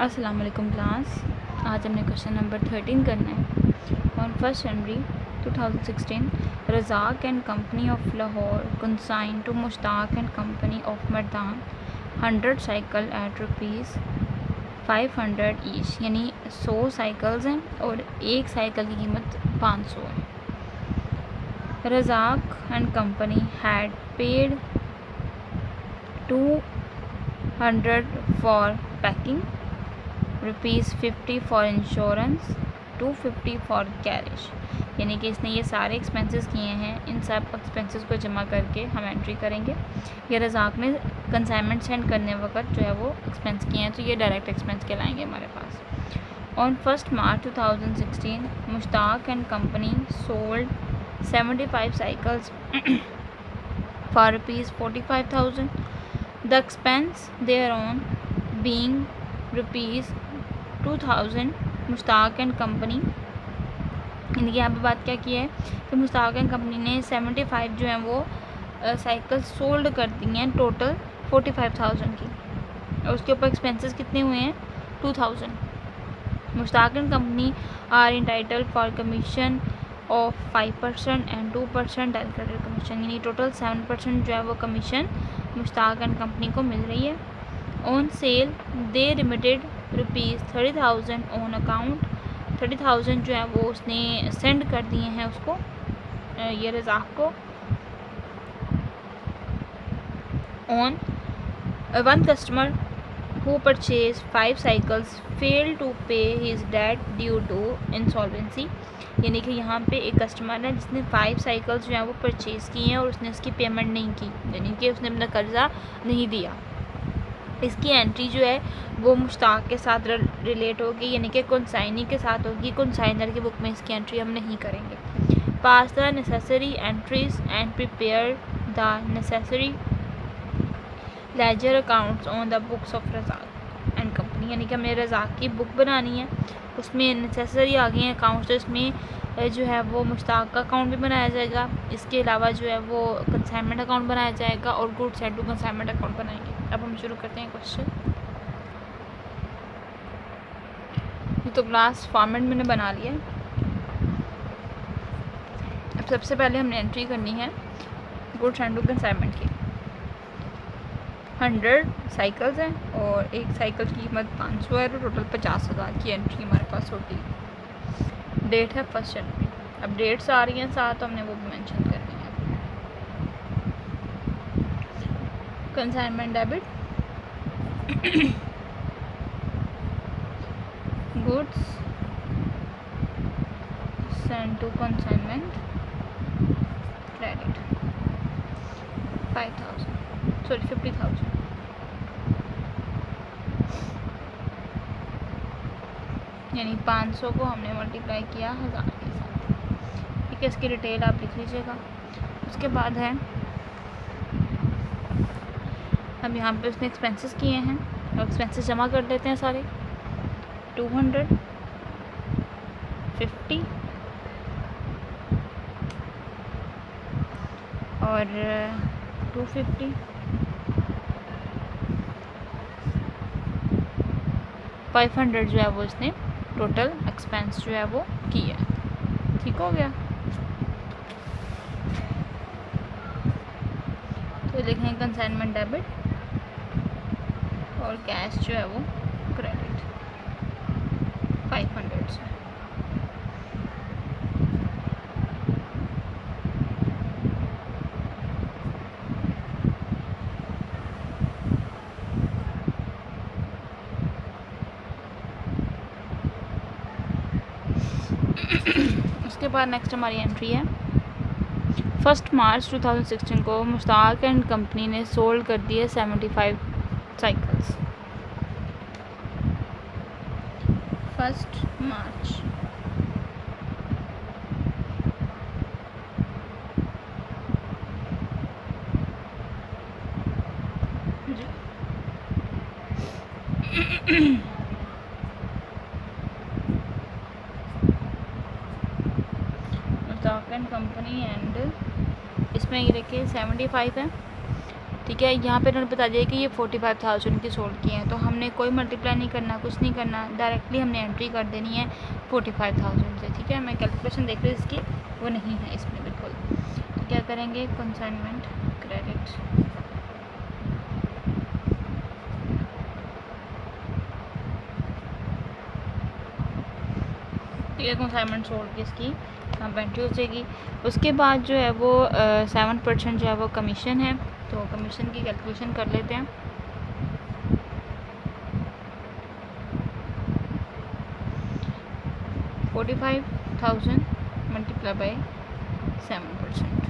अस्सलाम वालेकुम क्लास। आज हमने क्वेश्चन नंबर 13 करना है। On 1 January 2016 Razak and company of Lahore consign to Mushtaq and company of Mardan 100 cycle at ₹500 each, यानी 100 साइकिल्स हैं और एक साइकिल की कीमत 500 है। Razak and company had paid 200 for packing, ₹50 for insurance, 250 for carriage, यानी कि इसने ये सारे एक्सपेंसेस किए हैं। इन सब एक्सपेंसेस को जमा करके हम एंट्री करेंगे। ये रज़ाक ने कंसाइनमेंट सेंड करने वक्त जो है वो एक्सपेंस किए हैं, तो ये डायरेक्ट एक्सपेंस कहलाएंगे हमारे पास। On 1 March 2016 Mushtaq and company sold 75 cycles for ₹45,000, the expense thereon being ₹2,000। Mushtaq and company, यानी कि यहाँ पे बात क्या की है कि मुश्ताक एंड कंपनी ने 75 जो हैं वो साइकिल सोल्ड कर दी हैं, टोटल 45,000 की, और उसके ऊपर एक्सपेंसेस कितने हुए हैं 2,000। Mushtaq and company are entitled for commission of 5% and 2% delegated commission, यानी टोटल 7% जो है वो कमीशन मुश्ताक एंड कंपनी को मिल रही है। On sale they remitted ₹30,000 on account, 30,000 जो है वो उसने सेंड कर दिए हैं उसको, ये रज़ाक को। On one customer who purchased 5 cycles failed to pay his debt due to insolvency, यानी कि यहाँ पे एक कस्टमर है जिसने 5 साइकिल्स जो हैं वो परचेज़ की हैं और उसने उसकी पेमेंट नहीं की, यानी कि उसने अपना कर्ज़ा नहीं दिया। इसकी एंट्री जो है वो मुश्ताक के साथ रिलेट होगी, यानी कि कंसाइनी के साथ होगी। कंसाइनर की बुक में इसकी एंट्री हम नहीं करेंगे। Pass the necessary entries and prepare the necessary ledger accounts on the books of Razaq and company, यानी कि हमें रज़ाक की बुक बनानी है, उसमें नेसेसरी आ गए हैं अकाउंट्स, तो इसमें जो है वो मुश्ताक का अकाउंट भी बनाया जाएगा। इसके अलावा जो है वो कंसाइनमेंट अकाउंट बनाया जाएगा और goods and to consignment account बनाएंगे। अब हम शुरू करते हैं क्वेश्चन। तो क्लास फॉर्मेट मैंने बना लिया। अब सबसे पहले हमने एंट्री करनी है गुड्स एंड टू कंसाइनमेंट की। 100 साइकिल्स हैं और एक साइकिल की कीमत 500 है, तो टोटल 50,000 की एंट्री हमारे पास होगी। डेट है 1 जनवरी। अब डेट्स आ रही हैं साथ, तो हमने वो भी मेंशन करनी है। Consignment debit, goods send to consignment, credit 50,000, यानी 500 को हमने मल्टीप्लाई किया 1000 के साथ। ठीक है, इसकी डिटेल आप लिख लीजिएगा। उसके बाद है हम यहाँ पे उसने एक्सपेंसेस किए हैं और एक्सपेंसेस जमा कर देते हैं सारे। 200, 50 और 250, 500 जो है वो इसने टोटल एक्सपेंस जो है वो किया। ठीक हो गया, तो लिखेंगे कंसाइनमेंट डेबिट और कैश जो है वो क्रेडिट 500 से। उसके बाद नेक्स्ट हमारी एंट्री है 1 मार्च 2016 को मुश्ताक एंड कंपनी ने सोल्ड कर दिए 75 cycles. 1 March Mushtaq and company and इसमें ये देखिए 75 है ठीक है। यहाँ पे उन्होंने बता दिया कि ये 45,000 की सोल्ड की हैं, तो हमने कोई मल्टीप्लाई नहीं करना, कुछ नहीं करना, डायरेक्टली हमने एंट्री कर देनी है 45,000 से। ठीक है, मैं कैलकुलेशन देख रही हूँ इसकी, वो नहीं है इसमें बिल्कुल। तो क्या करेंगे, कंसाइनमेंट क्रेडिट, ठीक है, कंसाइनमेंट सोल्ड की इसकी यहाँ पर एंट्री हो जाएगी। उसके बाद जो है वो 7% जो है वो कमीशन है, तो कमीशन की कैलकुलेशन कर लेते हैं। $45,000 मल्टीप्लाई बाई 7%।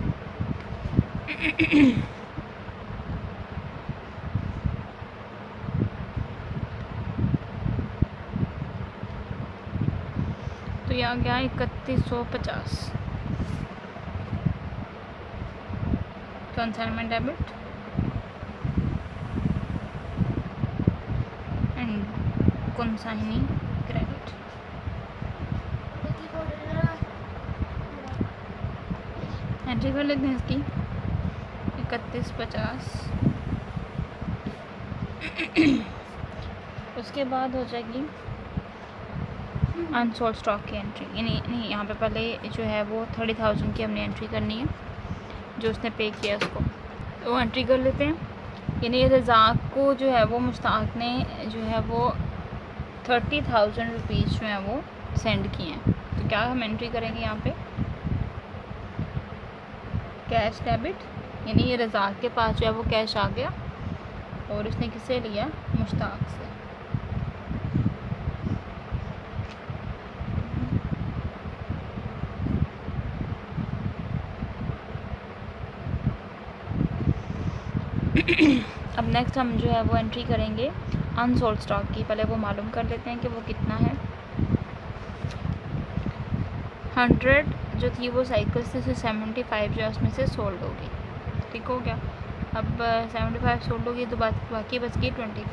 तो यहाँ गया 3150 consignment debit and consignee credit. Entry कर लेते हैं इसकी 3150। उसके बाद हो जाएगी अनसोल्ड स्टॉक की एंट्री, यानी नहीं, यहाँ पे पहले जो है वो 30,000 की हमने एंट्री करनी है, जो उसने पे किया उसको, तो एंट्री कर लेते हैं। यानी रज़ाक को जो है वो मुश्ताक ने जो है वो 30,000 रुपीज़ जो है वो सेंड किए हैं। तो क्या हम एंट्री करेंगे यहाँ पे, कैश डेबिट, यानी ये रज़ाक के पास जो है वो कैश आ गया और उसने किससे लिया, मुश्ताक से। अब नेक्स्ट हम जो है वो एंट्री करेंगे अनसोल्ड स्टॉक की। पहले वो मालूम कर लेते हैं कि वो कितना है। 100 जो थी वो साइकिल से 75 जो है उसमें से सोल्ड होगी। ठीक हो गया। अब 75 सोल्ड होगी तो बाकी बच गई 25।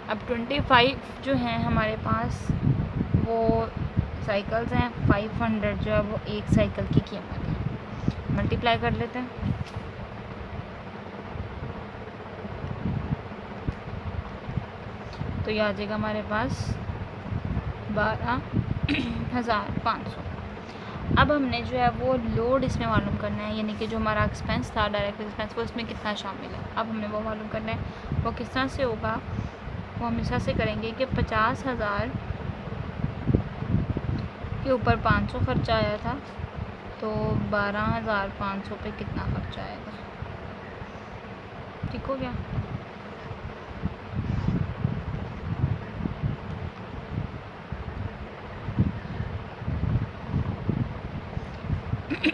अब 25 जो हैं हमारे पास वो साइकिल्स हैं, 500 जो है वो एक साइकिल की कीमत है। मल्टीप्लाई कर लेते हैं। तो ये आ जाएगा हमारे पास 12,500। अब हमने जो है वो लोड इसमें मालूम करना है, यानी कि जो हमारा एक्सपेंस था, डायरेक्ट एक्सपेंस, वो इसमें कितना शामिल है। अब हमने वो मालूम करना है। वो किस तरह से होगा, वो हम इस तरह से करेंगे कि 50,000 के ऊपर 500 खर्चा आया था, तो 12,500 पे कितना खर्चा आएगा। ठीक हो गया।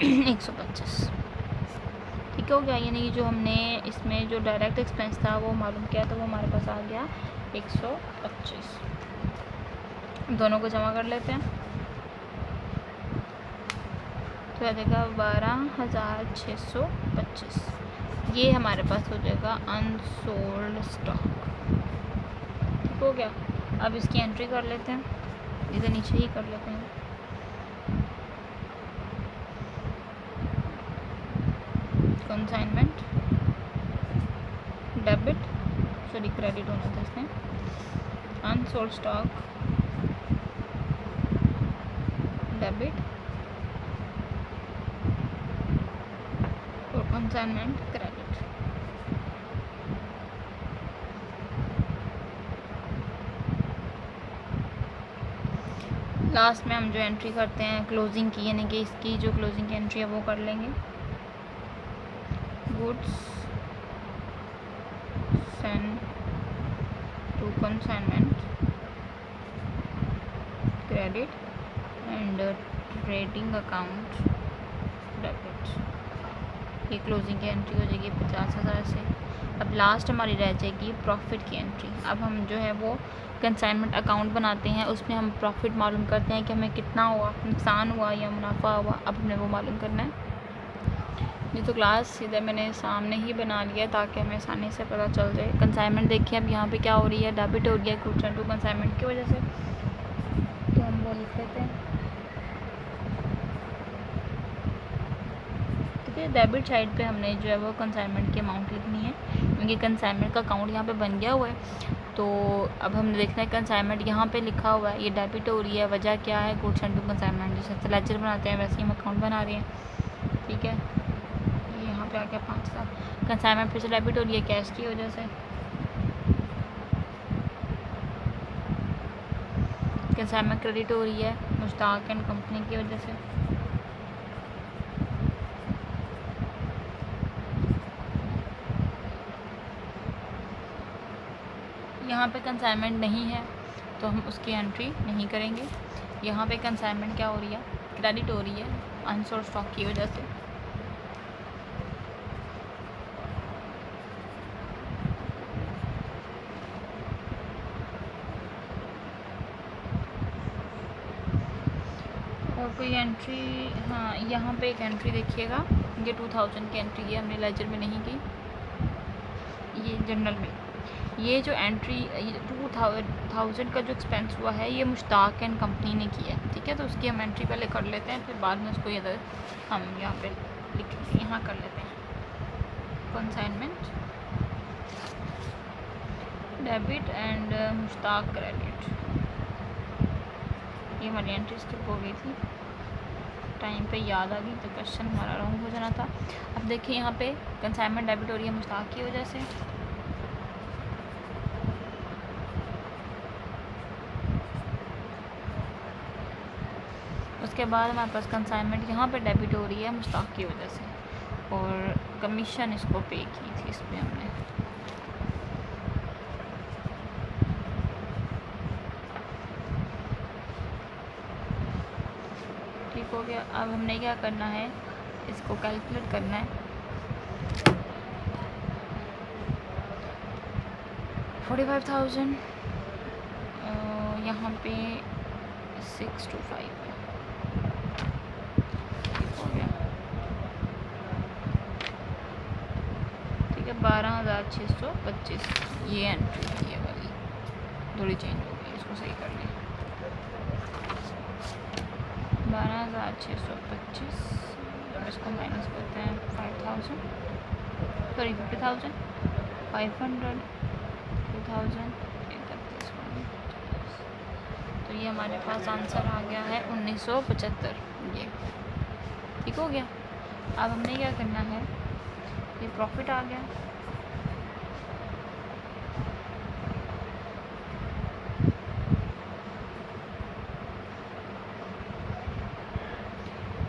$125। ठीक हो गया। यानी कि जो हमने इसमें जो डायरेक्ट एक्सपेंस था वो मालूम किया, तो वो हमारे पास आ गया 125। दोनों को जमा कर लेते हैं, तो आ जाएगा 12,625। ये हमारे पास हो जाएगा अनसोल्ड स्टॉक। ठीक हो गया। अब इसकी एंट्री कर लेते हैं, इधर नीचे ही कर लेते हैं। कंसाइनमेंट डेबिट, सॉरी क्रेडिट होना था इसमें, अनसोल्ड स्टॉक डेबिट और कंसाइनमेंट क्रेडिट। लास्ट में हम जो एंट्री करते हैं क्लोजिंग की, यानी कि इसकी जो क्लोजिंग की एंट्री है वो कर लेंगे। Goods send to consignment credit and trading account debit. ये क्लोजिंग की एंट्री हो जाएगी 50,000 से। अब लास्ट हमारी रह जाएगी प्रॉफिट की एंट्री। अब हम जो है वो कंसाइनमेंट अकाउंट बनाते हैं, उसमें हम प्रॉफिट मालूम करते हैं कि हमें कितना हुआ, नुकसान हुआ या मुनाफा हुआ। अब हमें वो मालूम करना है। ये तो क्लास सीधा मैंने सामने ही बना लिया ताकि हमें आसानी से पता चल जाए। कंसाइनमेंट देखिए अब यहाँ पे क्या हो रही है, डेबिट हो रही है गुड्स एंड टू कंसाइनमेंट की वजह से, तो हम वो लिख लेते हैं। ठीक है। डेबिट साइड पे हमने जो है वो कंसाइनमेंट की अमाउंट लिखनी है, क्योंकि कंसाइनमेंट का अकाउंट यहाँ पे बन गया हुआ है। तो अब हमने देखना है कंसाइनमेंट यहाँ पे लिखा हुआ है, ये डेबिट हो रही है, वजह क्या है, गुड्स एंड कंसाइनमेंट जैसे लेजर बनाते हैं वैसे ही हम अकाउंट बना रहे हैं। ठीक है, ये यहाँ पे आ गया 5,000। कंसाइनमेंट फिर से डेबिट हो रही है कैश की वजह से, कंसाइनमेंट क्रेडिट हो रही है मुश्ताक एंड कंपनी की वजह से। यहाँ पे कंसाइनमेंट नहीं है तो हम उसकी एंट्री नहीं करेंगे। यहाँ पे कंसाइनमेंट क्या हो रही है, क्रेडिट हो रही है अनसोल्ड स्टॉक की वजह से। और कोई एंट्री, हाँ यहाँ पे एक एंट्री देखिएगा, ये 2000 की एंट्री है, हमने लेजर में नहीं की, ये जनरल में। ये जो एंट्री 2000 का जो एक्सपेंस हुआ है ये मुश्ताक एंड कंपनी ने किया है। ठीक है, तो उसकी हम एंट्री पहले कर लेते हैं, फिर बाद में उसको इधर हम यहाँ पे लिख यहाँ कर लेते हैं। Consignment debit and Mushtaq credit, ये हमारी एंट्री स्किप हो गई थी, टाइम पे याद आ गई तो क्वेश्चन हमारा रॉन्ग हो जाना था। अब देखिए यहाँ पे कंसाइनमेंट डेबिट हो रही है मुश्ताक की वजह से, उसके बाद हमारे पास कंसाइनमेंट यहाँ पे डेबिट हो रही है मुश्ताक की वजह से, और कमीशन इसको पे की थी इस पर हमने। ठीक हो गया। अब हमने क्या करना है, इसको कैलकुलेट करना है। 45,000 यहाँ पे 625 है। ठीक हो गया, ठीक है। 12,625 ये एंट्री, ये वाली थोड़ी चेंज हो गई, इसको सही कर लें। 12,625, अब इसको माइनस करते हैं 5,000, सॉरी 50,000, 500, 2,000, 31, तो ये हमारे पास आंसर आ गया है 1975 ये। ठीक हो गया। अब हमने क्या करना है, ये प्रॉफिट आ गया,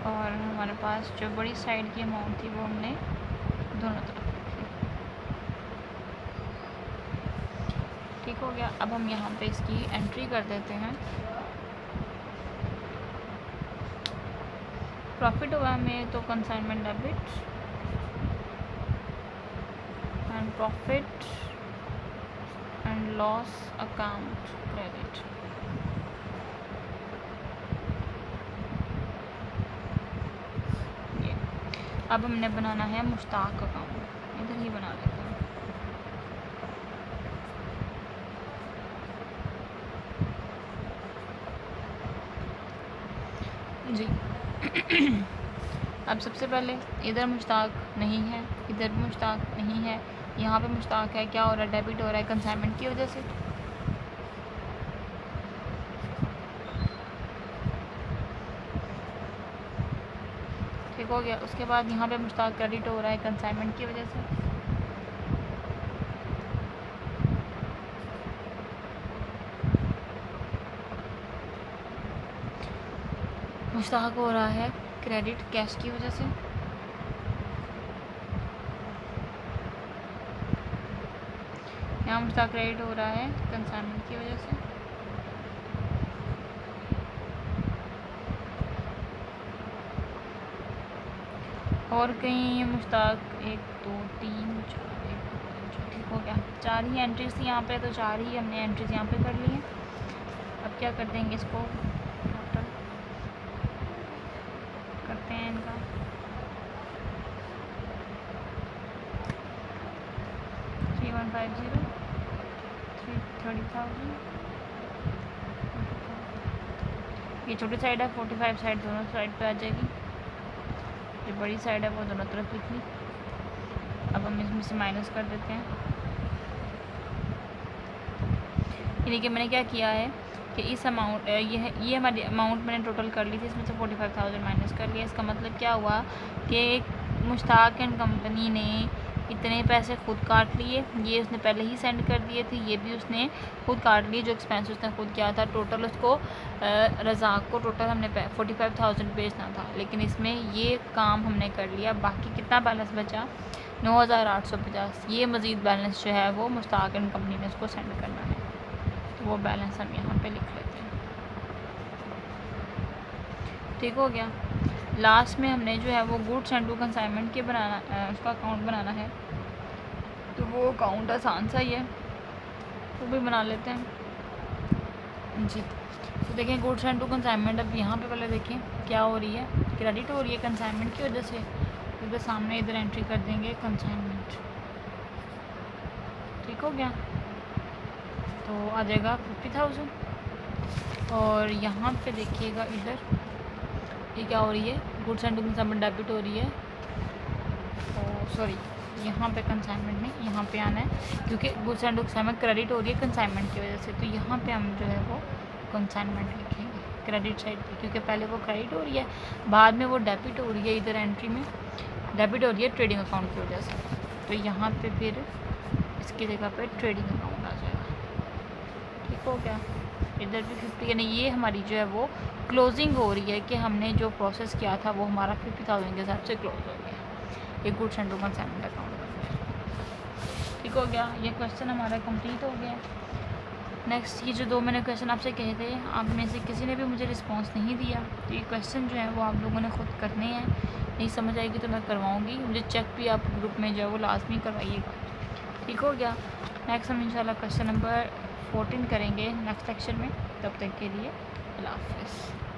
और हमारे पास जो बड़ी साइड की अमाउंट थी वो हमने दोनों तरफ रखी। ठीक हो गया। अब हम यहाँ पे इसकी एंट्री कर देते हैं। प्रॉफिट हुआ हमें तो consignment debit and profit and loss account credit. ये अब हमने बनाना है मुश्ताक अकाउंट, इधर ही बना लेते हैं। जी अब सबसे पहले इधर मुश्ताक नहीं है, इधर भी मुश्ताक नहीं है, यहाँ पे मुश्ताक है। क्या हो रहा है, डेबिट हो रहा है कंसाइनमेंट की वजह से। ठीक हो गया। उसके बाद यहाँ पे मुश्ताक क्रेडिट हो रहा है कंसाइनमेंट की वजह से। मुश्ताक हो रहा है क्रेडिट कैश की वजह से। यहाँ मुश्ताक क्रेडिट हो रहा है कंसाइनमेंट की वजह से। और कहीं मुश्ताक 1 2 3 4 1 2 3 4, ठीक हो गया। 4 ही एंट्रीज थी यहाँ पे, तो 4 ही हमने एंट्रीज यहाँ पे कर ली हैं। अब क्या कर देंगे, इसको टोटल करते हैं इनका। थ्री 150, 30,000, ये छोटी साइड है, 45 साइड दोनों साइड पे आ जाएगी। जो बड़ी साइड है वो दोनों तरफ लिख ली। अब हम इसमें से माइनस कर देते हैं। यानी कि मैंने क्या किया है कि इस अमाउंट ये हमारी अमाउंट मैंने टोटल कर ली थी, इसमें से 45,000 माइनस कर लिया। इसका मतलब क्या हुआ कि मुश्ताक एंड कंपनी ने इतने पैसे खुद काट लिए, ये उसने पहले ही सेंड कर दिए थे, ये भी उसने खुद काट लिए जो एक्सपेंस उसने खुद किया था। टोटल उसको रज़ाक को टोटल हमने 45,000 भेजना था, लेकिन इसमें ये काम हमने कर लिया। बाकी कितना बैलेंस बचा 9,850। ये मज़ीद बैलेंस जो है वो मुश्ताक एंड कंपनी ने उसको सेंड करना है, तो वो बैलेंस हम यहाँ पे लिख लेते हैं। ठीक हो गया। लास्ट में हमने जो है वो गुड्स एंड टू कंसाइनमेंट के उसका अकाउंट बनाना है, तो वो अकाउंट आसान सा ही है, वो भी बना लेते हैं जी। तो देखें गुड्स एंड टू कंसाइनमेंट, अब यहाँ पे पहले देखें क्या हो रही है, क्रेडिट हो रही है कंसाइनमेंट की वजह से, इधर सामने इधर एंट्री कर देंगे कंसाइनमेंट। ठीक हो गया, तो आ जाएगा 50,000। और यहाँ पे देखिएगा इधर ये क्या हो रही है, goods and to consignment debit हो रही है, और सॉरी यहाँ पे कंसाइनमेंट नहीं, यहाँ पे आना है क्योंकि goods and to consignment credit हो रही है कंसाइनमेंट की वजह से, तो यहाँ पे हम जो है वो कंसाइनमेंट लिखेंगे क्रेडिट साइड पे, क्योंकि पहले वो क्रेडिट हो रही है, बाद में वो डेबिट हो रही है, इधर एंट्री में डेबिट हो रही है ट्रेडिंग अकाउंट की वजह से, तो यहाँ पे फिर इसकी जगह पे ट्रेडिंग अकाउंट आ जाएगा। ठीक हो गया। इधर भी 50, यानी ये हमारी जो है वो क्लोजिंग हो रही है कि हमने जो प्रोसेस किया था वो हमारा 50,000 के हिसाब से क्लोज हो गया, ये goods and to consignment account बन गया। ठीक हो गया, ये क्वेश्चन हमारा कंप्लीट हो गया। नेक्स्ट ये जो दो मैंने क्वेश्चन आपसे कहे थे, आप में से किसी ने भी मुझे रिस्पांस नहीं दिया, तो ये क्वेश्चन जो है वो आप लोगों ने खुद करने हैं, नहीं समझ आएगी तो मैं करवाऊँगी, मुझे चेक भी आप ग्रुप में जो है वो लाजमी करवाइएगा। ठीक हो गया। नेक्स्ट हम इंशाल्लाह क्वेश्चन नंबर 14 करेंगे नेक्स्ट सेक्शन में। तब तक के लिए अल्लाह हाफ़िज़।